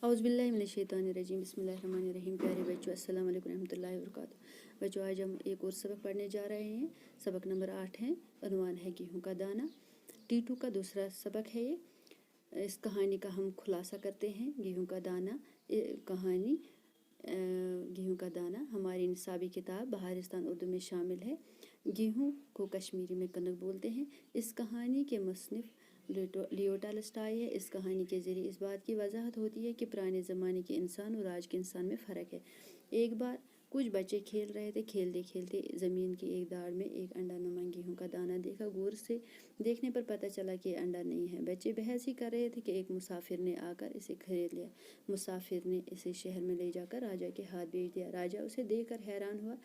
औज़ बिल्लाहि मिनश शैतानिर रजीम बिस्मिल्लाहिर्रहमानिर्रहीम। प्यारे बच्चों, अस्सलाम वालेकुम रहमतुल्लाहि व बरकातुहू। बच्चों, आज हम एक और सबक पढ़ने जा रहे हैं। सबक नंबर 8 है। उन्वान है गेहूं का दाना। T2 का दूसरा सबक है ये। इस कहानी का हम खुलासा करते हैं। गेहूं का दाना कहानी गेहूं का दाना हमारी निसाबी किताब बहारिस्तान उर्दू में शामिल है। गेहूं को कश्मीरी में कनक बोलते हैं। इस कहानी के मुसन्निफ लियो टॉलस्टॉय है। इस कहानी के ज़रिए इस बात की वजाहत होती है कि पुराने ज़माने के इंसान और आज के इंसान में फ़र्क है। एक बार कुछ बच्चे खेल रहे थे। खेलते खेलते ज़मीन की एक दाड़ में एक अंडा नुमा गेहूं का दाना देखा। गौर से देखने पर पता चला कि अंडा नहीं है। बच्चे बहस ही कर रहे थे कि एक मुसाफिर ने आकर इसे खरीद लिया। मुसाफिर ने इसे शहर में ले जाकर राजा के हाथ बेच दिया। राजा उसे देखकर हैरान हुआ।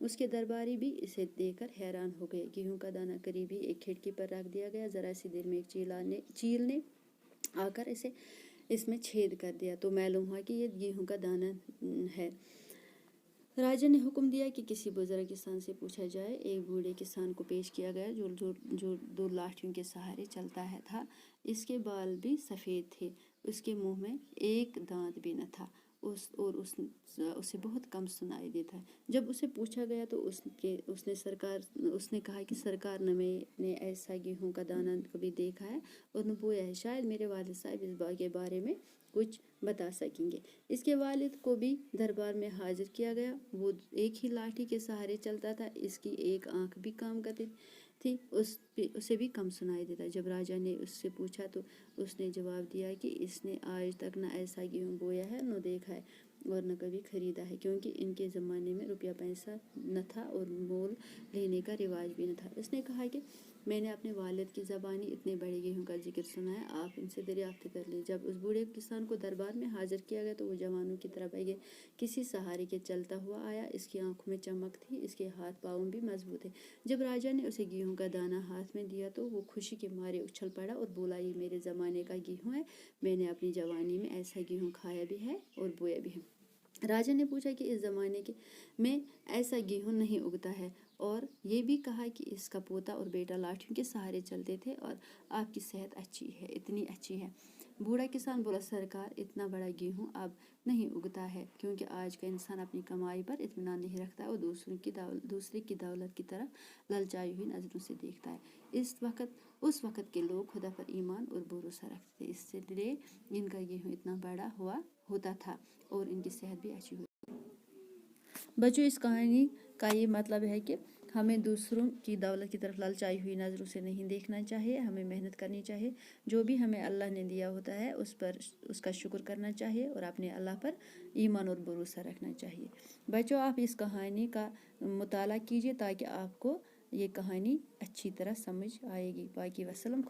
उसके दरबारी भी इसे देखकर हैरान हो गए। गेहूं का दाना करीब ही एक खिड़की पर रख दिया गया। ज़रा सी देर में एक चील ने आकर इसमें छेद कर दिया तो मालूम हुआ कि ये गेहूं का दाना है। राजा ने हुक्म दिया कि किसी बुजुर्ग किसान से पूछा जाए। एक बूढ़े किसान को पेश किया गया जो 2 लाठियों के सहारे चलता था। इसके बाल भी सफ़ेद थे। उसके मुंह में एक दांत भी न था। उसे बहुत कम सुनाई देता है। जब उसे पूछा गया तो उसने कहा कि सरकार ने मैंने ऐसा गेहूं का दाना कभी देखा है और न बोया है। शायद मेरे वालिद साहब इस बात के बारे में कुछ बता सकेंगे। इसके वालिद को भी दरबार में हाजिर किया गया। वो एक ही लाठी के सहारे चलता था। इसकी एक आंख भी काम करती थी। उसे भी कम सुनाई देता। जब राजा ने उससे पूछा तो उसने जवाब दिया कि इसने आज तक न ऐसा गेहूं बोया है, न देखा है और न कभी खरीदा है, क्योंकि इनके ज़माने में रुपया पैसा न था और मोल लेने का रिवाज भी न था। इसने कहा कि मैंने अपने वालिद की ज़बानी इतने बड़े गेहूं का जिक्र सुना है, आप इनसे दरियाफ्त कर ले। जब उस बूढ़े किसान को दरबार में हाजिर किया गया तो वो जवानों की तरह बगैर किसी सहारे के चलता हुआ आया। इसकी आंखों में चमक थी। इसके हाथ पाँव भी मजबूत थे। जब राजा ने उसे गेहूं का दाना हाथ में दिया तो वो खुशी के मारे उछल पड़ा और बोला, ये मेरे ज़माने का गेहूं है। मैंने अपनी जवानी में ऐसा गेहूं खाया भी है और बोया भी है। राजा ने पूछा कि इस ज़माने में ऐसा गेहूं नहीं उगता है, और ये भी कहा कि इसका पोता और बेटा लाठियों के सहारे चलते थे और आपकी सेहत अच्छी है, इतनी अच्छी है। बूढ़ा किसान बोला, सरकार, इतना बड़ा गेहूं अब नहीं उगता है, क्योंकि आज का इंसान अपनी कमाई पर इत्मीनान नहीं रखता और दूसरे की दौलत की तरफ ललचाई हुई नज़रों से देखता है। उस वक़्त के लोग खुदा पर ईमान और भरोसा रखते थे, इसलिए इनका गेहूं इतना बड़ा होता था और इनकी सेहत भी अच्छी हुई। बच्चों, इस कहानी का ये मतलब है कि हमें दूसरों की दौलत की तरफ ललचाई हुई नज़रों से नहीं देखना चाहिए। हमें मेहनत करनी चाहिए। जो भी हमें अल्लाह ने दिया होता है उसका शुक्र करना चाहिए और अपने अल्लाह पर ईमान और भरोसा रखना चाहिए। बच्चों, आप इस कहानी का मुताला कीजिए ताकि आपको ये कहानी अच्छी तरह समझ आएगी। बाकी वस्सलाम।